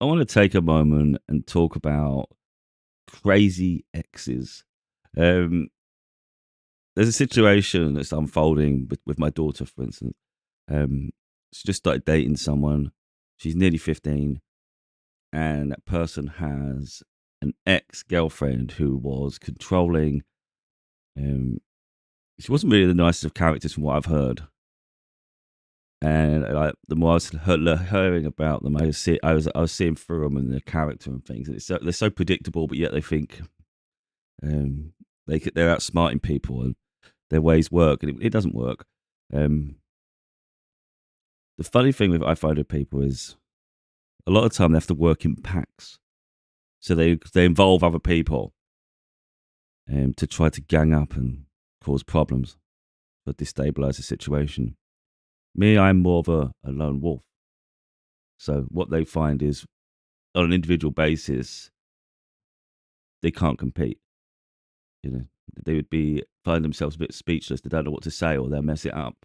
I want to take a moment and talk about crazy exes. Um, there's a situation that's unfolding with my daughter, for instance. Um, she just started dating someone. She's nearly 15, and that person has an ex girlfriend who was controlling. Um, she wasn't really the nicest of characters, from what I've heard. And like the more I was hearing about them, I was seeing through them and their character and things. And they're so predictable, but yet they think um, they're outsmarting people and their ways work, and it doesn't work. Um, the funny thing with I find with people is a lot of the time they have to work in packs, so they involve other people to try to gang up and cause problems or destabilize the situation. Me, I'm more of a lone wolf. So what they find is on an individual basis, they can't compete. You know, they would be find themselves a bit speechless. They don't know what to say, or they'll mess it up.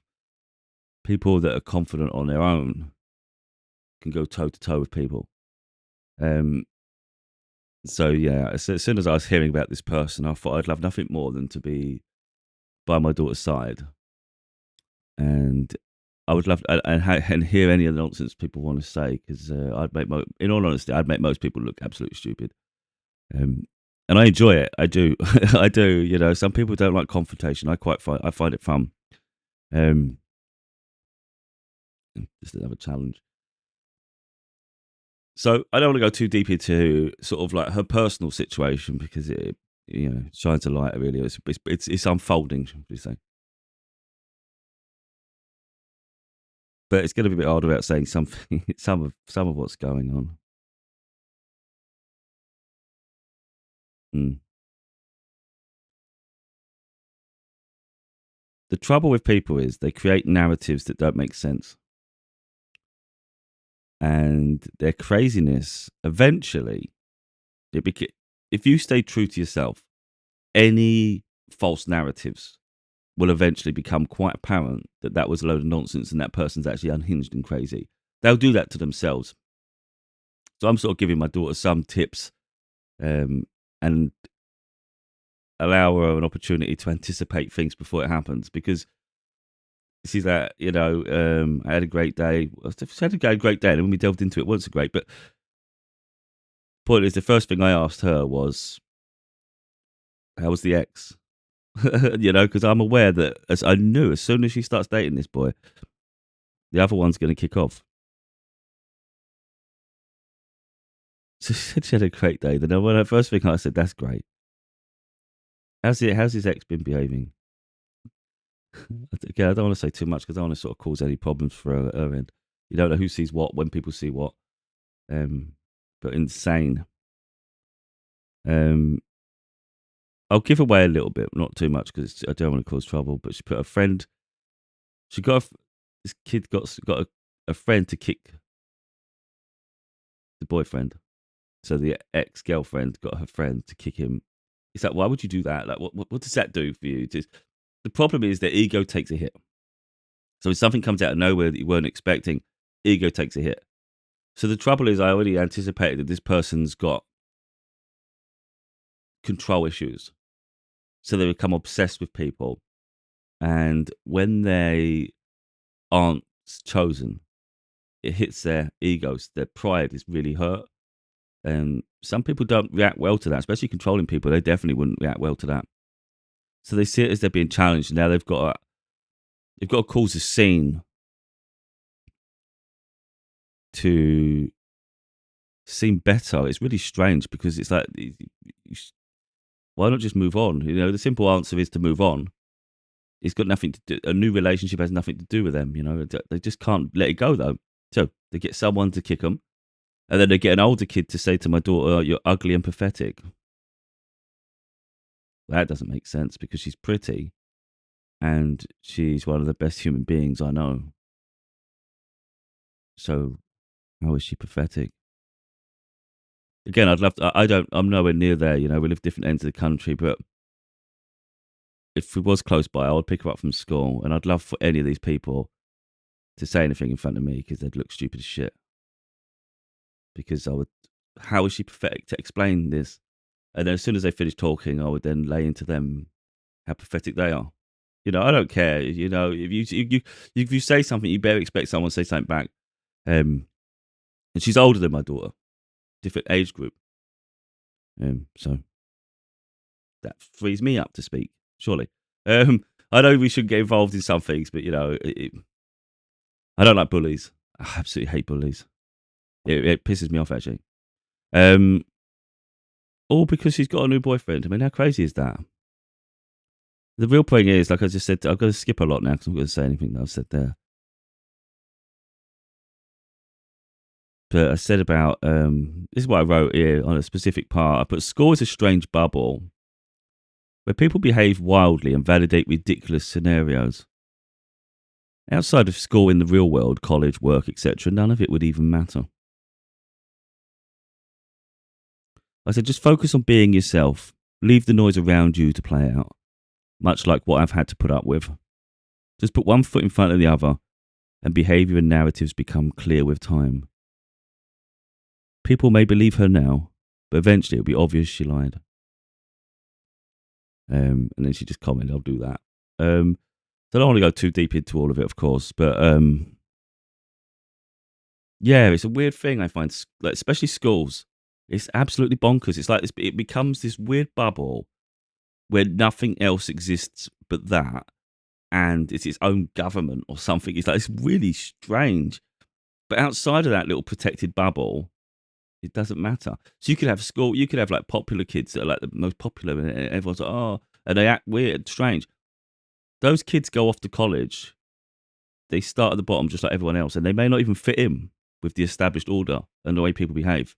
People that are confident on their own can go toe to toe with people. Um, so yeah, as soon as I was hearing about this person, I thought I'd love nothing more than to be by my daughter's side, and I would love and hear any of the nonsense people want to say because in all honesty, I'd make most people look absolutely stupid. Um, and I enjoy it. I do. I do. You know, some people don't like confrontation. I find it fun. Um, just another challenge. So I don't want to go too deep into sort of like her personal situation because it, shines a light. Really, it's unfolding, should we say? But it's going to be a bit hard without saying something. Some of what's going on. Mm. The trouble with people is they create narratives that don't make sense, and their craziness eventually it beca- if you stay true to yourself, any false narratives will eventually become quite apparent that that was a load of nonsense and that person's actually unhinged and crazy. They'll do that to themselves. So I'm sort of giving my daughter some tips um, and allow her an opportunity to anticipate things before it happens because she's that, I had a great day. I had a great day, and when we delved into it, it wasn't so great. But point is, the first thing I asked her was, how was the ex? Because I'm aware that as I knew as soon as she starts dating this boy, the other one's going to kick off. So she said she had a great day. Then when the first thing I said, that's great. How's his ex been behaving? Again, I don't want to say too much because I don't want to sort of cause any problems for her end. You don't know who sees what when people see what. Um, but insane. Um, I'll give away a little bit, not too much because I don't want to cause trouble. But she put a friend. She got this kid got a friend to kick the boyfriend. So the ex girlfriend got her friend to kick him. It's like, why would you do that? Like, what does that do for you? The problem is their ego takes a hit. So if something comes out of nowhere that you weren't expecting, ego takes a hit. So the trouble is, I already anticipated that this person's got control issues. So they become obsessed with people. And when they aren't chosen, it hits their egos. Their pride is really hurt. And some people don't react well to that, especially controlling people. They definitely wouldn't react well to that. So they see it as they're being challenged. And now they've got to cause a scene to seem better. It's really strange because it's like, why not just move on? The simple answer is to move on. It's got nothing to do. A new relationship has nothing to do with them. They just can't let it go though. So they get someone to kick them, and then they get an older kid to say to my daughter, "You're ugly and pathetic." Well, that doesn't make sense because she's pretty and she's one of the best human beings I know. So how is she pathetic? Again, I'd love to. I don't. I'm nowhere near there. We live different ends of the country, but if we was close by, I would pick her up from school, and I'd love for any of these people to say anything in front of me because they'd look stupid as shit. because how is she pathetic to explain this? And then as soon as they finish talking, I would then lay into them how pathetic they are. I don't care. If you say something, you better expect someone to say something back. And she's older than my daughter, different age group. So that frees me up to speak, surely. I know we should get involved in some things, but I don't like bullies. I absolutely hate bullies. It pisses me off, actually. All because she's got a new boyfriend. I mean, how crazy is that? The real point is, like I just said, I'm going to skip a lot now because I'm going to say anything that I've said there. But I said about, this is what I wrote here on a specific part. I put, school is a strange bubble where people behave wildly and validate ridiculous scenarios. Outside of school, in the real world, college, work, etc., none of it would even matter. I said, just focus on being yourself. Leave the noise around you to play out, much like what I've had to put up with. Just put one foot in front of the other, and behaviour and narratives become clear with time. People may believe her now, but eventually it'll be obvious she lied. And then she just commented, I'll do that. So I don't want to go too deep into all of it, of course, but yeah, it's a weird thing I find, like, especially schools. It's absolutely bonkers. It's like it becomes this weird bubble where nothing else exists but that, and it's its own government or something. It's really strange. But outside of that little protected bubble, it doesn't matter. So you could have school, you could have like popular kids that are like the most popular, and everyone's like, oh, and they act weird, strange. Those kids go off to college, they start at the bottom just like everyone else, and they may not even fit in with the established order and the way people behave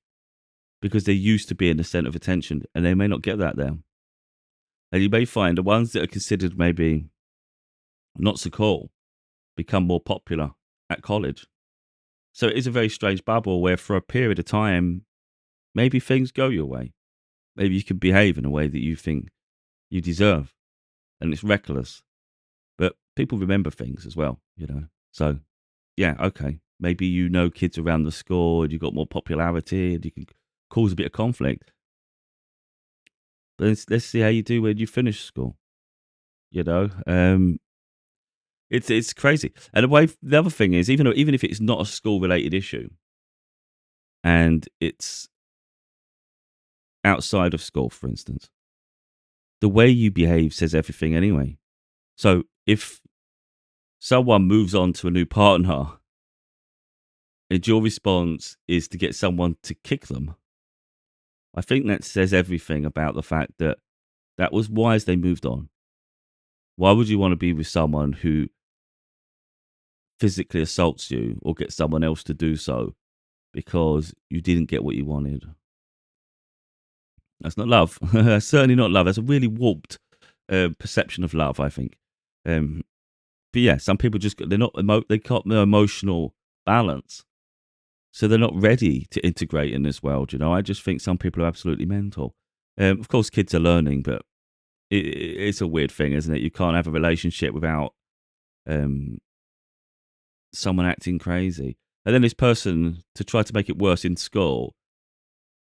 because they're used to being the centre of attention, and they may not get that there. And you may find the ones that are considered maybe not so cool become more popular at college. So it is a very strange bubble where for a period of time, maybe things go your way. Maybe you can behave in a way that you think you deserve. And it's reckless. But people remember things as well, So, yeah, okay. Maybe kids around the school and you've got more popularity and you can cause a bit of conflict. But let's see how you do when you finish school. It's crazy. And the other thing is, even if it's not a school related issue and it's outside of school, for instance, the way you behave says everything anyway. So if someone moves on to a new partner and your response is to get someone to kick them, I think that says everything about the fact that was wise they moved on. Why would you want to be with someone who physically assaults you or gets someone else to do so because you didn't get what you wanted? That's not love. That's certainly not love. That's a really warped perception of love, I think. But yeah, some people they got no emotional balance, so they're not ready to integrate in this world. I just think some people are absolutely mental. Of course, kids are learning, but it's a weird thing, isn't it? You can't have a relationship without someone acting crazy. And then this person, to try to make it worse in school,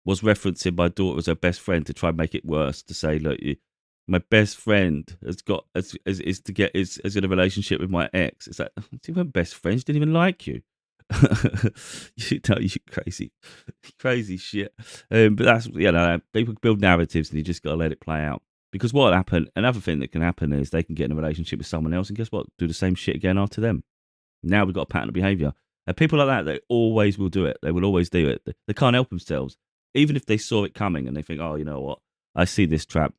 was referencing my daughter as her best friend to try and make it worse. To say, look, my best friend is in a relationship with my ex. It's like, you weren't best friends. She didn't even like you. You crazy shit. But that's people build narratives, and you just got to let it play out. Because what happened? Another thing that can happen is they can get in a relationship with someone else, and guess what? Do the same shit again after them. Now we've got a pattern of behaviour. And people like that, they always will do it. They will always do it. They can't help themselves, even if they saw it coming and they think, oh, you know what? I see this trap.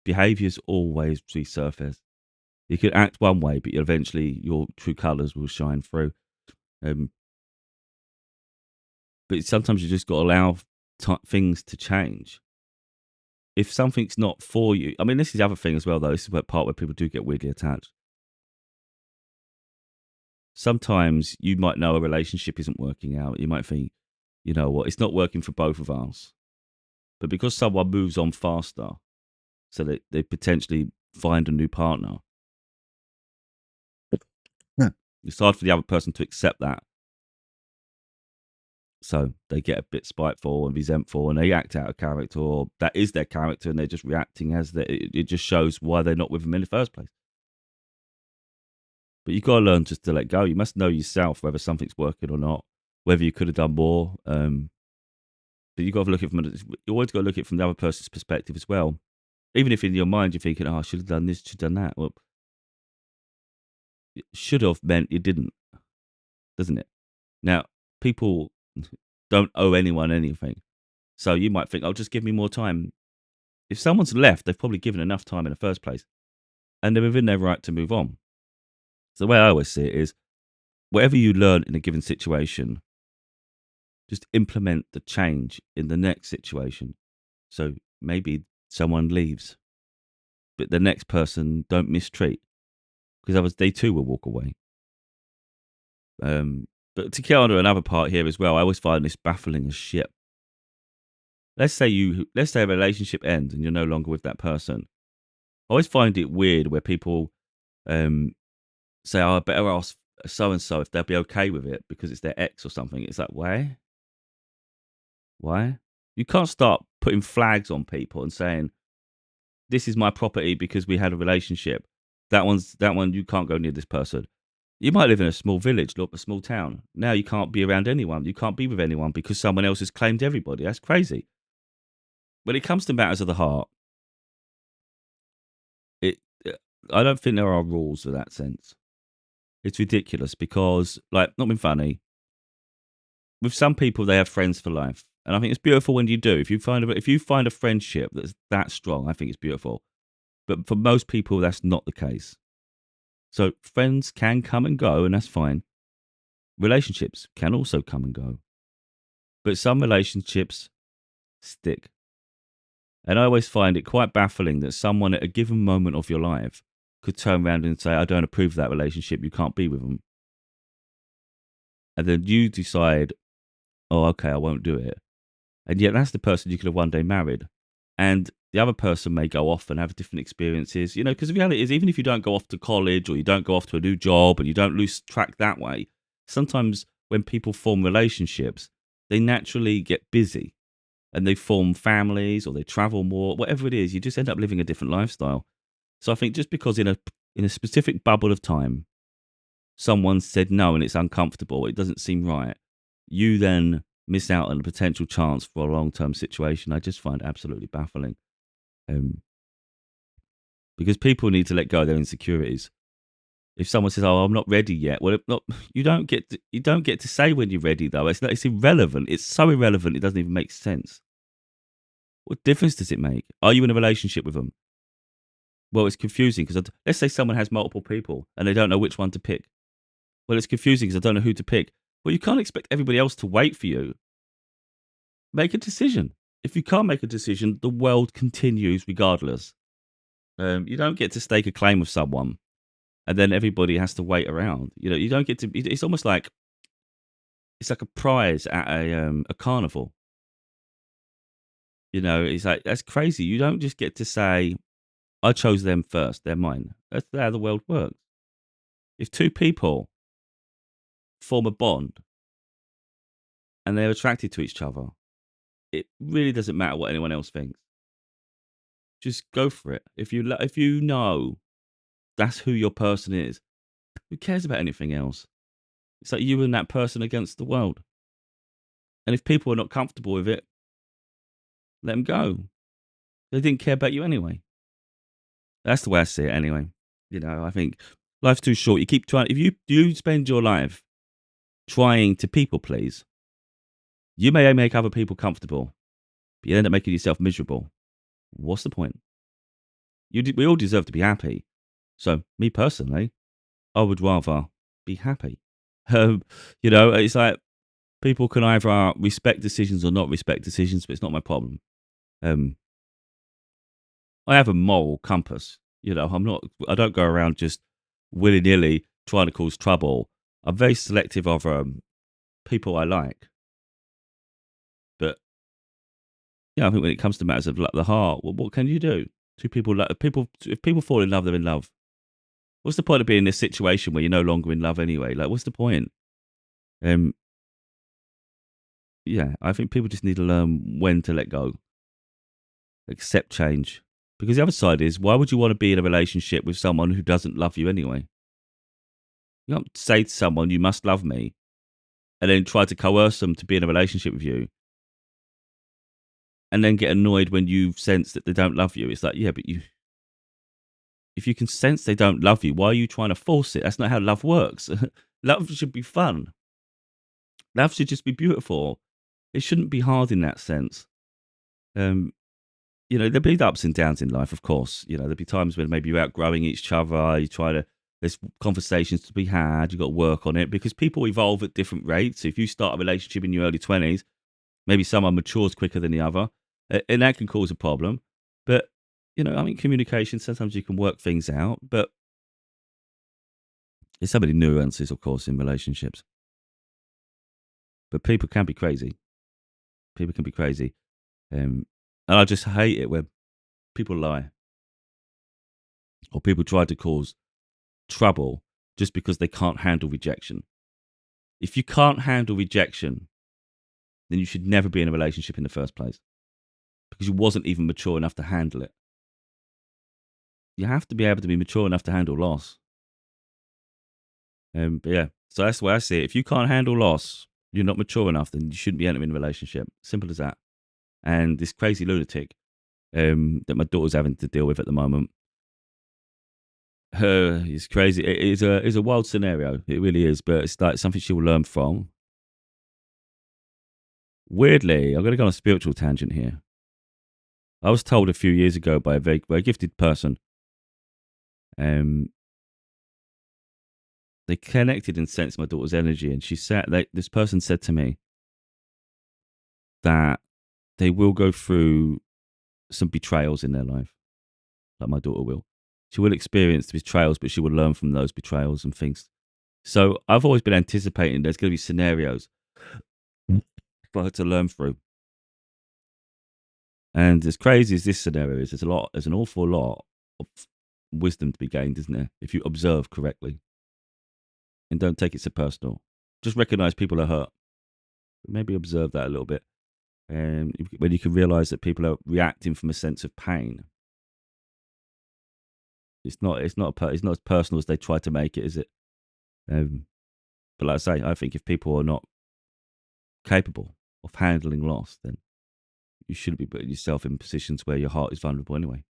Behaviours always resurface. You can act one way, but eventually your true colours will shine through. But sometimes you just got to allow things to change. If something's not for you, I mean, this is the other thing as well, though. This is the part where people do get weirdly attached. Sometimes you might know a relationship isn't working out. You might think, you know what, it's not working for both of us. But because someone moves on faster, so that they potentially find a new partner, it's hard for the other person to accept that. So they get a bit spiteful and resentful, and they act out of character, or that is their character, and they're just reacting as that. It just shows why they're not with them in the first place. But you've got to learn just to let go. You must know yourself whether something's working or not, whether you could have done more. But you've got to look at it you always got to look at it from the other person's perspective as well. Even if in your mind you're thinking, "Oh, I should have done this, should have done that." Well, should have meant you didn't, doesn't it? Now, people don't owe anyone anything. So you might think, "Oh, just give me more time." If someone's left, they've probably given enough time in the first place, and they're within their right to move on. So the way I always see it is, whatever you learn in a given situation, just implement the change in the next situation. So maybe someone leaves, but the next person don't mistreat, because they too will walk away. But to get on to another part here as well, I always find this baffling as shit. Let's say a relationship ends and you're no longer with that person. I always find it weird where people um, say, "Oh, I better ask so and so if they'll be okay with it because it's their ex or something." It's like, why? Why? You can't start putting flags on people and saying, "This is my property because we had a relationship. That one you can't go near this person." You might live in a small village, not a small town. Now you can't be around anyone. You can't be with anyone because someone else has claimed everybody. That's crazy. When it comes to matters of the heart, it I don't think there are rules for that sense. It's ridiculous because, like, not being funny, with some people they have friends for life, and I think it's beautiful when you do. If you find a friendship that's that strong, I think it's beautiful. But for most people, that's not the case. So friends can come and go, and that's fine. Relationships can also come and go, but some relationships stick. And I always find it quite baffling that someone at a given moment of your life could turn around and say, "I don't approve of that relationship. You can't be with them." And then you decide, "Oh, okay, I won't do it." And yet that's the person you could have one day married. And the other person may go off and have different experiences, because the reality is, even if you don't go off to college or you don't go off to a new job and you don't lose track that way, sometimes when people form relationships, they naturally get busy and they form families or they travel more, whatever it is, you just end up living a different lifestyle. So I think just because in a specific bubble of time, someone said no and it's uncomfortable, it doesn't seem right, you then miss out on a potential chance for a long-term situation. I just find absolutely baffling. Um, because people need to let go of their insecurities. If someone says, "Oh, I'm not ready yet," well, not, you don't get to say when you're ready, though. It's irrelevant. It's so irrelevant. It doesn't even make sense. What difference does it make? Are you in a relationship with them? Well, it's confusing because let's say someone has multiple people and they don't know which one to pick. Well, it's confusing because I don't know who to pick. Well, you can't expect everybody else to wait for you. Make a decision. If you can't make a decision, the world continues regardless. You don't get to stake a claim with someone and then everybody has to wait around. You don't get to. It's almost like it's like a prize at a carnival. It's like that's crazy. You don't just get to say, "I chose them first; they're mine." That's how the world works. If two people form a bond and they're attracted to each other, it really doesn't matter what anyone else thinks. Just go for it. If you know that's who your person is, who cares about anything else? It's like you and that person against the world. And if people are not comfortable with it, let them go. They didn't care about you anyway. That's the way I see it anyway. I think life's too short. You keep trying. If you spend your life trying to people please, you may make other people comfortable, but you end up making yourself miserable. What's the point? We all deserve to be happy. So, me personally, I would rather be happy. It's like people can either respect decisions or not respect decisions, but it's not my problem. Um, I have a moral compass. I don't go around just willy nilly trying to cause trouble. I'm very selective of people I like. But I think when it comes to matters of the heart, what can you do? If people fall in love, they're in love. What's the point of being in this situation where you're no longer in love anyway? Like, what's the point? Um, Yeah, I think people just need to learn when to let go, accept change. Because the other side is, why would you want to be in a relationship with someone who doesn't love you anyway? You don't say to someone, you must love me, and then try to coerce them to be in a relationship with you, and then get annoyed when you sense that they don't love you. It's like, yeah, but if you can sense they don't love you, why are you trying to force it? That's not how love works. Love should be fun. Love should just be beautiful. It shouldn't be hard in that sense. Um, there'll be ups and downs in life, of course. There'll be times when maybe you're outgrowing each other. You try to, there's conversations to be had. You've got to work on it because people evolve at different rates. If you start a relationship in your early 20s, maybe someone matures quicker than the other, and that can cause a problem. But, communication, sometimes you can work things out, but there's so many nuances, of course, in relationships. But people can be crazy. People can be crazy. And I just hate it when people lie or people try to cause trouble just because they can't handle rejection. If you can't handle rejection, then you should never be in a relationship in the first place because you wasn't even mature enough to handle it. You have to be able to be mature enough to handle loss. But yeah, so that's the way I see it. If you can't handle loss, you're not mature enough, then you shouldn't be entering a relationship. Simple as that. And this crazy lunatic that my daughter's having to deal with at the moment, it's crazy. It's a wild scenario. It really is, but it's like something she will learn from. Weirdly, I'm going to go on a spiritual tangent here. I was told a few years ago by a gifted person, um, they connected and sensed my daughter's energy, and this person said to me that they will go through some betrayals in their life, like my daughter will. She will experience betrayals, but she will learn from those betrayals and things. So I've always been anticipating there's going to be scenarios for her to learn through. And as crazy as this scenario is, there's an awful lot of wisdom to be gained, isn't there? If you observe correctly and don't take it so personal. Just recognize people are hurt. Maybe observe that a little bit. And when you can realize that people are reacting from a sense of pain, it's not as personal as they try to make it, is it? But like I say, I think if people are not capable of handling loss, then you shouldn't be putting yourself in positions where your heart is vulnerable anyway.